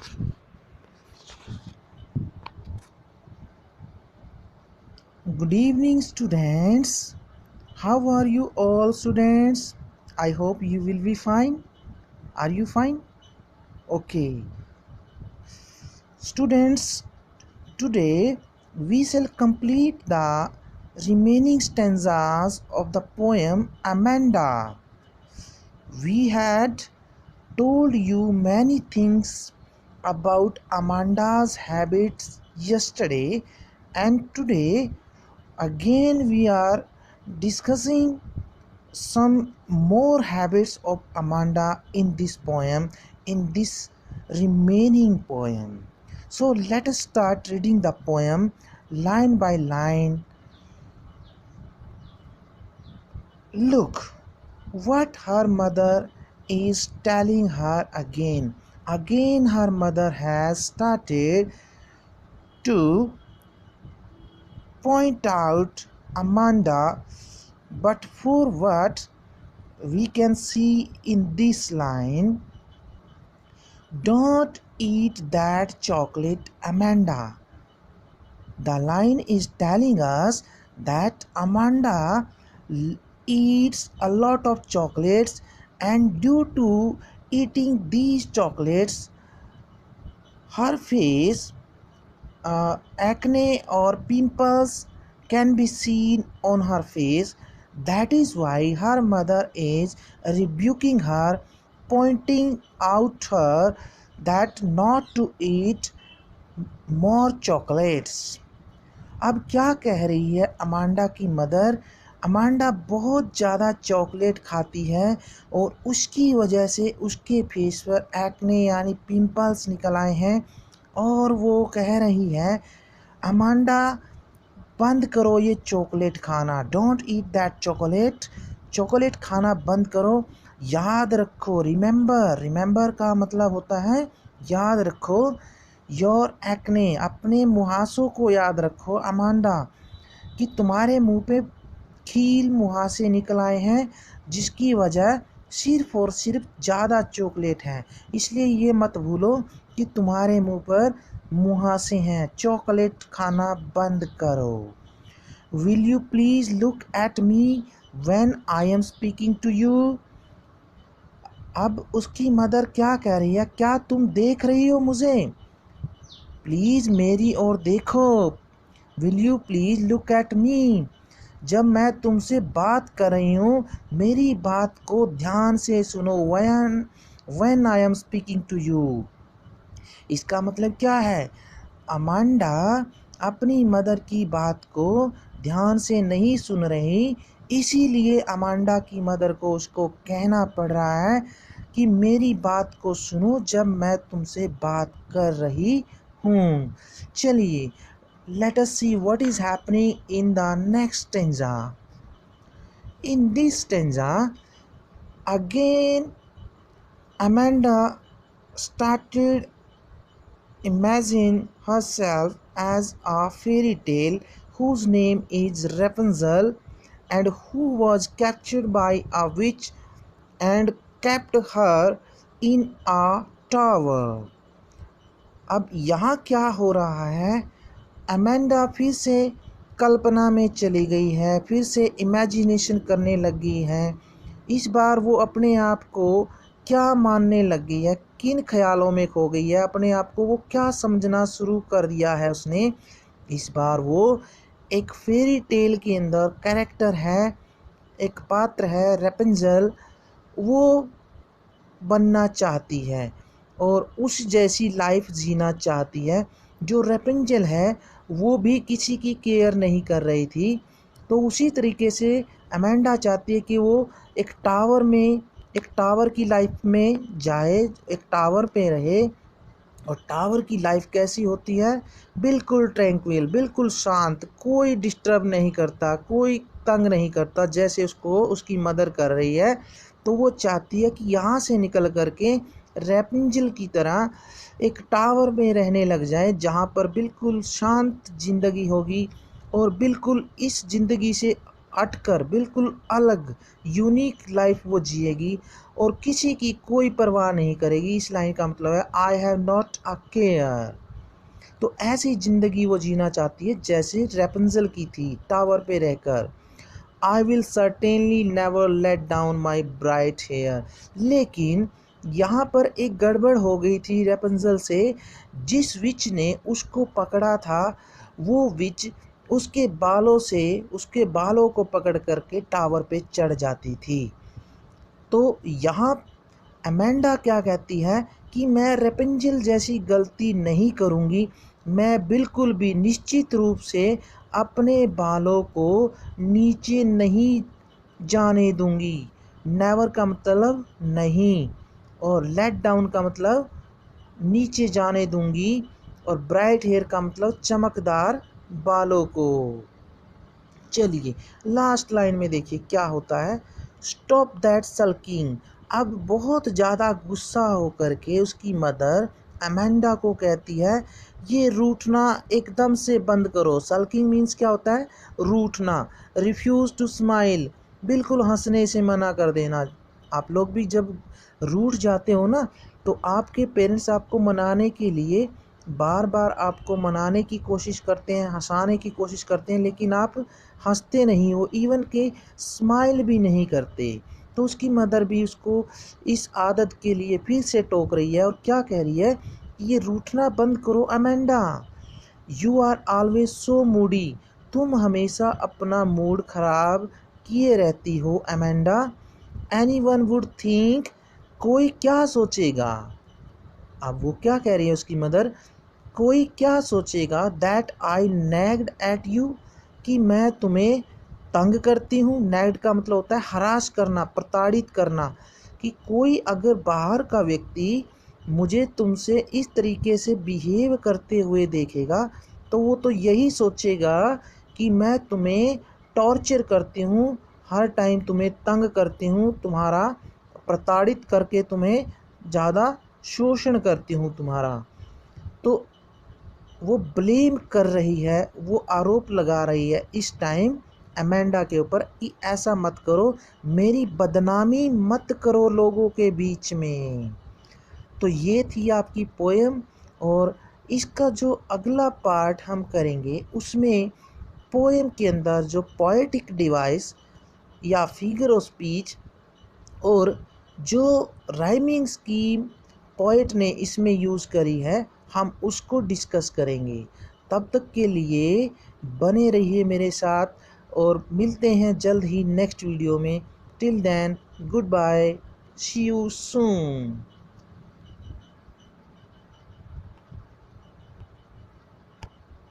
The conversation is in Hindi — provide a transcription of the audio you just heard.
Good evening, students. How are you all, students? I hope you will be fine. Are you fine? Okay. Students, today we shall complete the remaining stanzas of the poem Amanda. We had told you many things about Amanda's habits yesterday, and today again we are discussing some more habits of Amanda in this poem, in this remaining poem. So let us start reading the poem line by line. Look what her mother is telling her again. Again, her mother has started to point out Amanda, but for what we can see in this line, don't eat that chocolate, Amanda. The line is telling us that Amanda eats a lot of chocolates, and due to eating these chocolates, her face, acne or pimples can be seen on her face. That is why her mother is rebuking her, pointing out her that not to eat more chocolates. अब क्या कह रही है अमांडा की मदर? अमांडा बहुत ज़्यादा चॉकलेट खाती है और उसकी वजह से उसके फेस पर एक्ने यानी पिंपल्स निकल आए हैं, और वो कह रही है अमांडा बंद करो ये चॉकलेट खाना, don't eat that chocolate, chocolate खाना बंद करो। याद रखो, रिमेंबर, रिमेंबर का मतलब होता है याद रखो, योर एक्ने, अपने मुहासों को याद रखो अमांडा, कि तुम्हारे मुंह पे खील मुहासे निकल आए हैं जिसकी वजह सिर्फ और सिर्फ ज़्यादा चॉकलेट है। इसलिए ये मत भूलो कि तुम्हारे मुंह पर मुहासे हैं, चॉकलेट खाना बंद करो। Will you please look at me when I am speaking to you. अब उसकी मदर क्या कह रही है, क्या तुम देख रही हो मुझे? प्लीज़ मेरी ओर देखो। Will you please look at मी, जब मैं तुमसे बात कर रही हूँ मेरी बात को ध्यान से सुनो। When I am speaking to you, इसका मतलब क्या है? अमांडा अपनी मदर की बात को ध्यान से नहीं सुन रही, इसीलिए अमांडा की मदर को उसको कहना पड़ रहा है कि मेरी बात को सुनो जब मैं तुमसे बात कर रही हूँ। चलिए, let us see what is happening in the next stanza. In this stanza, again Amanda started imagine herself as a fairy tale whose name is Rapunzel, and who was captured by a witch and kept her in a tower. अब यहाँ क्या हो रहा है? अमेंडा फिर से कल्पना में चली गई है, फिर से इमेजिनेशन करने लगी है। इस बार वो अपने आप को क्या मानने लग गई है, किन ख्यालों में खो गई है, अपने आप को वो क्या समझना शुरू कर दिया है उसने। इस बार वो एक फेरी टेल के अंदर कैरेक्टर है, एक पात्र है रेपेंजल, वो बनना चाहती है और उस जैसी लाइफ जीना चाहती है। जो रेपेंजल है वो भी किसी की केयर नहीं कर रही थी, तो उसी तरीके से अमेंडा चाहती है कि वो एक टावर की लाइफ में जाए, एक टावर पे रहे। और टावर की लाइफ कैसी होती है? बिल्कुल ट्रैंक्विल, बिल्कुल शांत, कोई डिस्टर्ब नहीं करता, कोई तंग नहीं करता, जैसे उसको उसकी मदर कर रही है। तो वो चाहती है कि यहाँ से निकल करके रैपुंजल की तरह एक टावर में रहने लग जाए, जहाँ पर बिल्कुल शांत ज़िंदगी होगी और बिल्कुल इस ज़िंदगी से हटकर, बिल्कुल अलग यूनिक लाइफ वो जिएगी और किसी की कोई परवाह नहीं करेगी। इस लाइन का मतलब है I have not a care. तो ऐसी ज़िंदगी वो जीना चाहती है जैसे रेपंजल की थी, टावर पे रहकर। I will certainly never let down my bright hair. लेकिन यहाँ पर एक गड़बड़ हो गई थी रेपंजल से। जिस विच ने उसको पकड़ा था, वो विच उसके बालों को पकड़ करके टावर पे चढ़ जाती थी। तो यहाँ अमेंडा क्या कहती है कि मैं रेपेंजल जैसी गलती नहीं करूँगी, मैं बिल्कुल भी निश्चित रूप से अपने बालों को नीचे नहीं जाने दूंगी। नेवर का मतलब नहीं, और लेट डाउन का मतलब नीचे जाने दूंगी, और ब्राइट हेयर का मतलब चमकदार बालों को। चलिए लास्ट लाइन में देखिए क्या होता है। Stop that sulking. अब बहुत ज़्यादा गुस्सा होकर के उसकी मदर अमेंडा को कहती है ये रूठना एकदम से बंद करो। सल्किंग मीन्स क्या होता है? रूठना। रिफ्यूज़ टू स्माइल, बिल्कुल हंसने से मना कर देना। आप लोग भी जब रूठ जाते हो ना, तो आपके पेरेंट्स आपको मनाने के लिए बार बार आपको मनाने की कोशिश करते हैं, हंसाने की कोशिश करते हैं, लेकिन आप हंसते नहीं हो, इवन के स्माइल भी नहीं करते। तो उसकी मदर भी उसको इस आदत के लिए फिर से टोक रही है और क्या कह रही है कि ये रूठना बंद करो Amanda. You are always so moody. तुम हमेशा अपना मूड खराब किए रहती हो Amanda. Anyone would think, कोई क्या सोचेगा। अब वो क्या कह रही है उसकी मदर, कोई क्या सोचेगा दैट आई नैग्ड एट यू, कि मैं तुम्हें तंग करती हूँ। नैग्ड का मतलब होता है हरास करना, प्रताड़ित करना। कि कोई अगर बाहर का व्यक्ति मुझे तुमसे इस तरीके से बिहेव करते हुए देखेगा, तो वो तो यही सोचेगा कि मैं तुम्हें टॉर्चर करती हूँ, हर टाइम तुम्हें तंग करती हूँ, तुम्हारा प्रताड़ित करके तुम्हें ज़्यादा शोषण करती हूँ तुम्हारा। तो वो ब्लेम कर रही है, वो आरोप लगा रही है इस टाइम अमेंडा के ऊपर कि ऐसा मत करो, मेरी बदनामी मत करो लोगों के बीच में। तो ये थी आपकी पोएम। और इसका जो अगला पार्ट हम करेंगे उसमें पोएम के अंदर जो पोएटिक डिवाइस या फिगर ऑफ स्पीच और जो राइमिंग स्कीम पोएट ने इसमें यूज़ करी है, हम उसको डिस्कस करेंगे। तब तक के लिए बने रहिए मेरे साथ और मिलते हैं जल्द ही नेक्स्ट वीडियो में। Till then goodbye, see you soon.